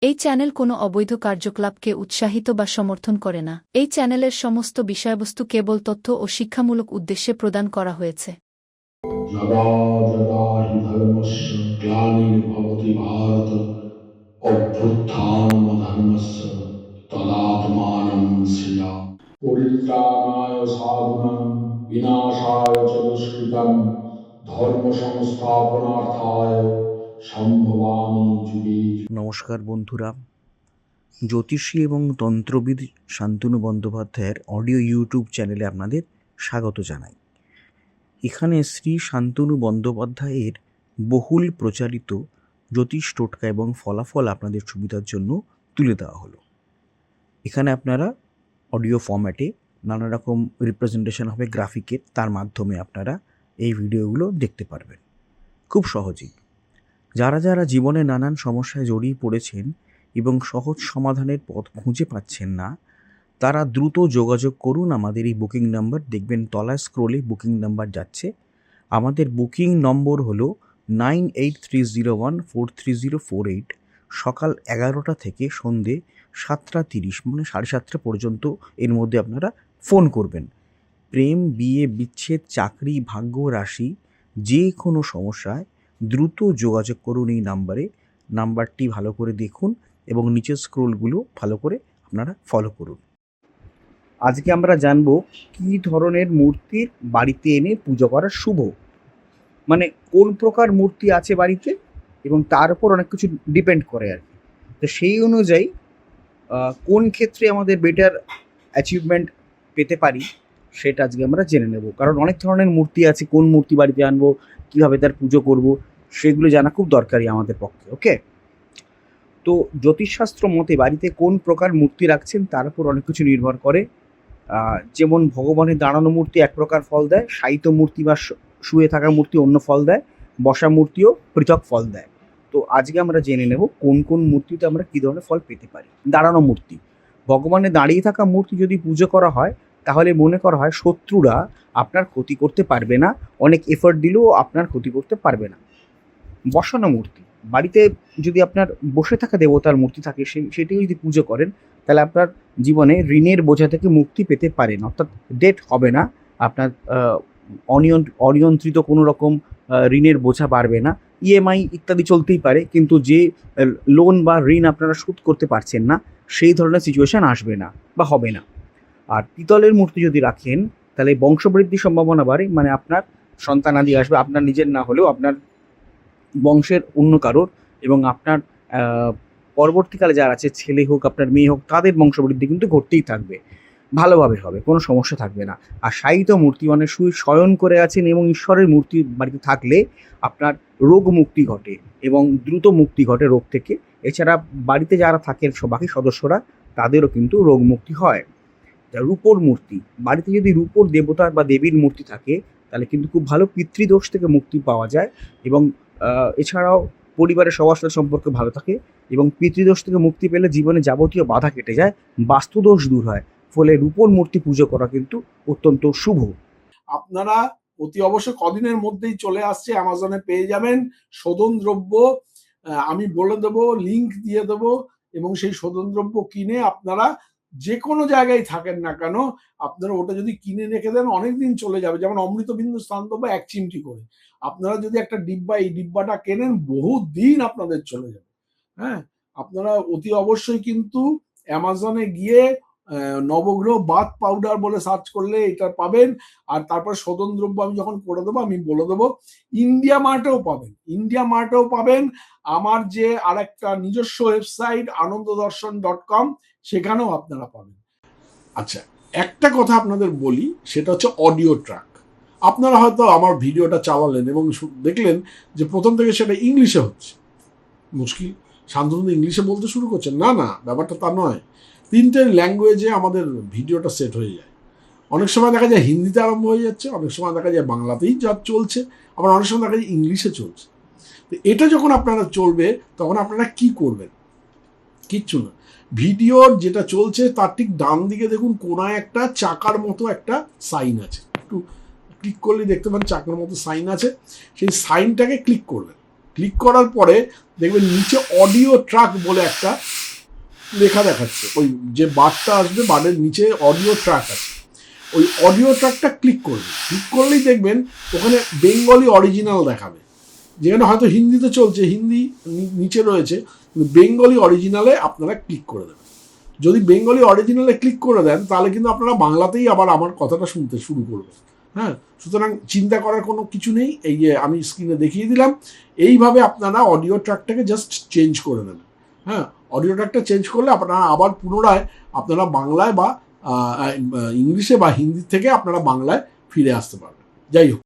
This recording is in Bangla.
এই চ্যানেল কোনো অবৈধ কার্যকলাপকে উৎসাহিত বা সমর্থন করে না। এই চ্যানেলের সমস্ত বিষয়বস্তু কেবল তথ্য ও শিক্ষামূলক উদ্দেশ্যে প্রদান করা হয়েছে। যদা যদা হি ধর্মস্য গ্লানির্ভবতি ভারত অভ্যুত্থানমধর্মস্য তদাত্মানং সৃজামি। পরিত্রাণায় সাধুনাং বিনাশায় চ দুষ্কৃতং ধর্ম সংস্থাপনার্থায় সম্ভবামি যুগে যুগে। নমস্কার বন্ধুরা, জ্যোতিষী এবং তন্ত্রবিদ শান্তনু বন্দ্যোপাধ্যায়ের অডিও ইউটিউব চ্যানেলে আপনাদের স্বাগত জানাই। এখানে শ্রী শান্তনু বন্দ্যোপাধ্যায়ের বহুল প্রচারিত জ্যোতিষ টোটকা এবং ফলাফল আপনাদের সুবিধার জন্য তুলে দেওয়া হলো। এখানে আপনারা অডিও ফরম্যাটে নানা রকম রিপ্রেজেন্টেশন হবে গ্রাফিকের, তার মাধ্যমে আপনারা এই ভিডিওগুলো দেখতে পারবেন খুব সহজেই। যারা যারা জীবনে নানান সমস্যায় জড়িয়ে পড়েছেন এবং সহজ সমাধানের পথ খুঁজে পাচ্ছেন না, তারা দ্রুত যোগাযোগ করুন আমাদের এই বুকিং নাম্বার। দেখবেন তলায় স্ক্রোলে বুকিং নাম্বার যাচ্ছে। আমাদের বুকিং নম্বর হলো 9830143048। সকাল 11টা থেকে সন্ধে 7:30 মানে 7:30 পর্যন্ত এর মধ্যে আপনারা ফোন করবেন। প্রেম, বিয়ে, বিচ্ছেদ, চাকরি, ভাগ্য, রাশি, যে কোনো সমস্যায় দ্রুত যোগাযোগ করুন এই নাম্বারে। নাম্বারটি ভালো করে দেখুন এবং নিচের স্ক্রোলগুলো ভালো করে আপনারা ফলো করুন। আজকে আমরা জানব কী ধরনের মূর্তির বাড়িতে এনে পুজো করা শুভ, মানে কোন প্রকার মূর্তি আছে বাড়িতে এবং তার উপর অনেক কিছু ডিপেন্ড করে আর কি। তো সেই অনুযায়ী কোন ক্ষেত্রে আমাদের বেটার অ্যাচিভমেন্ট পেতে পারি সেটা আজকে আমরা জেনে নেব। কারণ অনেক ধরনের মূর্তি আছে, কোন মূর্তি বাড়িতে আনবো, কীভাবে তার পুজো করব, সেগুলো জানা খুব দরকারি আমাদের পক্ষে। ওকে, তো জ্যোতিষশাস্ত্র মতে বাড়িতে কোন প্রকার মূর্তি রাখছেন তার উপর অনেক কিছু নির্ভর করে। যেমন ভগবানের দাঁড়ানো মূর্তি এক প্রকার ফল দেয়, শায়িত মূর্তি বা শুয়ে থাকা মূর্তি অন্য ফল দেয়, বসা মূর্তিও পৃথক ফল দেয়। তো আজকে আমরা জেনে নেব কোন কোন মূর্তিতে আমরা কী ধরনের ফল পেতে পারি। দাঁড়ানো মূর্তি, ভগবানের দাঁড়িয়ে থাকা মূর্তি যদি পুজো করা হয় তাহলে মনে করা হয় শত্রুরা আপনার ক্ষতি করতে পারবে না, অনেক এফোর্ট দিলেও আপনার ক্ষতি করতে পারবে না। বসানো মূর্তি, বাড়িতে যদি আপনার বসে থাকা দেবতার মূর্তি থাকে সেটি যদি পুজো করেন তাহলে আপনার জীবনে ঋণের বোঝা থেকে মুক্তি পেতে পারেন, অর্থাৎ ডেট হবে না, আপনার অনিয়ন্ত্রিত কোনো রকম ঋণের বোঝা বাড়বে না, ইএমআই ইত্যাদি চলতেই পারে, কিন্তু যে লোন বা ঋণ আপনারা শোধ করতে পারছেন না সেই ধরনের সিচুয়েশান আসবে না বা হবে না। আর পিতলের মূর্তি যদি রাখেন তাহলে বংশবৃদ্ধির সম্ভাবনা বাড়ে, মানে আপনার সন্তানাদি আসবে, আপনার নিজের না হলেও আপনার বংশের অন্য কারোর, এবং আপনার পরবর্তীকালে যারা আছে, ছেলে হোক আপনার মেয়ে হোক, তাদের বংশবৃদ্ধি কিন্তু ঘটতেই থাকবে, ভালোভাবে হবে, কোনো সমস্যা থাকবে না। আর শায়িত মূর্তি মানে শয়ন করে আছেন এবং ঈশ্বরের মূর্তি বাড়িতে থাকলে আপনার রোগ মুক্তি ঘটে এবং দ্রুত মুক্তি ঘটে রোগ থেকে। এছাড়া বাড়িতে যারা থাকেন বাকি সদস্যরা, তাদেরও কিন্তু রোগ মুক্তি হয়। রূপোর মূর্তি, বাড়িতে যদি রূপোর দেবতার বা দেবীর মূর্তি থাকে তাহলে কিন্তু খুব ভালো পিতৃদোষ থেকে মুক্তি পাওয়া যায় এবং এছাড়াও পরিবারের সবার সাথে সম্পর্ক ভালো থাকে এবং পিতৃদোষ থেকে মুক্তি পেলে জীবনে যাবতীয় বাধা কেটে যায়, বাস্তুদোষ দূর হয়। ফলে রূপোর মূর্তি পুজো করা কিন্তু অত্যন্ত শুভ। আপনারা অতি অবশ্য কদিনের মধ্যেই চলে আসছে, অ্যামাজনে পেয়ে যাবেন শোধন দ্রব্য। আমি বলে দেবো, লিংক দিয়ে দেবো, এবং সেই শোধন দ্রব্য কিনে আপনারা যে কোনো জায়গায় থাকেন না কেন, আপনারা ওটা যদি কিনে রেখে দেন অনেকদিন চলে যাবে। যেমন অমৃতবিন্দু স্নান দ্রব্য 1 চিমটি করে আপনারা যদি একটা ডিব্বা, এই ডিব্বাটা কেনেন বহু দিন আপনাদের চলে যাবে। হ্যাঁ, আপনারা অতি অবশ্যই কিন্তু অ্যামাজনে গিয়ে নবগ্রহ বাথ পাউডার বলে সার্চ করলে এটা পাবেন। আর তারপর শোধন দ্রব্য আমি যখন করে দেবো আমি বলে দেবো, ইন্ডিয়া মার্টেও পাবেন। আমার যে আরেকটা নিজস্ব ওয়েবসাইট ananddarshan.com, সেখানেও আপনারা পাবেন। আচ্ছা, একটা কথা আপনাদের বলি, সেটা হচ্ছে অডিও ট্র্যাক। আপনারা হয়তো আমার ভিডিওটা চালালেন এবং দেখলেন যে প্রথম থেকে সেটা ইংলিশে হচ্ছে। মুশকিল, শান্তনু ইংলিশে বলতে শুরু করছেন, না, ব্যাপারটা তা নয়। 3টে ল্যাঙ্গুয়েজে আমাদের ভিডিওটা সেট হয়ে যায়। অনেক সময় দেখা যায় হিন্দিতে আরম্ভ হয়ে যাচ্ছে, অনেক সময় দেখা যায় বাংলাতেই যা চলছে, আবার অনেক সময় দেখা যায় ইংলিশে চলছে। তো এটা যখন আপনারা চলবে তখন আপনারা কি করবেন? কিচ্ছু না, ভিডিওর যেটা চলছে তার ঠিক ডান দিকে দেখুন কোনায় একটা চাকার মতো একটা সাইন আছে, একটু ক্লিক করলে দেখতে পাবেন চাকার মতো সাইন আছে। সেই সাইনটাকে ক্লিক করবেন। ক্লিক করার পরে দেখবেন নিচে অডিও ট্র্যাক বলে একটা লেখা দেখাচ্ছে, ওই যে বারটা আসবে বারের নিচে অডিও ট্র্যাক আছে, ওই অডিও ট্র্যাকটা ক্লিক করবেন। ক্লিক করলেই দেখবেন ওখানে বেঙ্গলি অরিজিনাল দেখাবে, যেখানে হয়তো হিন্দিতে চলছে, হিন্দি নিচে রয়েছে, কিন্তু বেঙ্গলি অরিজিনালে আপনারা ক্লিক করে দেবেন। যদি বেঙ্গলি অরিজিনালে ক্লিক করে দেন তাহলে কিন্তু আপনারা বাংলাতেই আবার আমার কথাটা শুনতে শুরু করবেন। হ্যাঁ, সুতরাং চিন্তা করার কোনো কিছু নেই, এই যে আমি স্ক্রিনে দেখিয়ে দিলাম, এইভাবে আপনারা অডিও ট্র্যাকটাকে জাস্ট চেঞ্জ করে নেবেন। হ্যাঁ, অডিও ট্র্যাকটা চেঞ্জ করলে আপনারা আবার পুনরায় আপনারা বাংলায় বা ইংলিশে বা হিন্দি থেকে আপনারা বাংলায় ফিরে আসতে পারবেন। যাই হোক।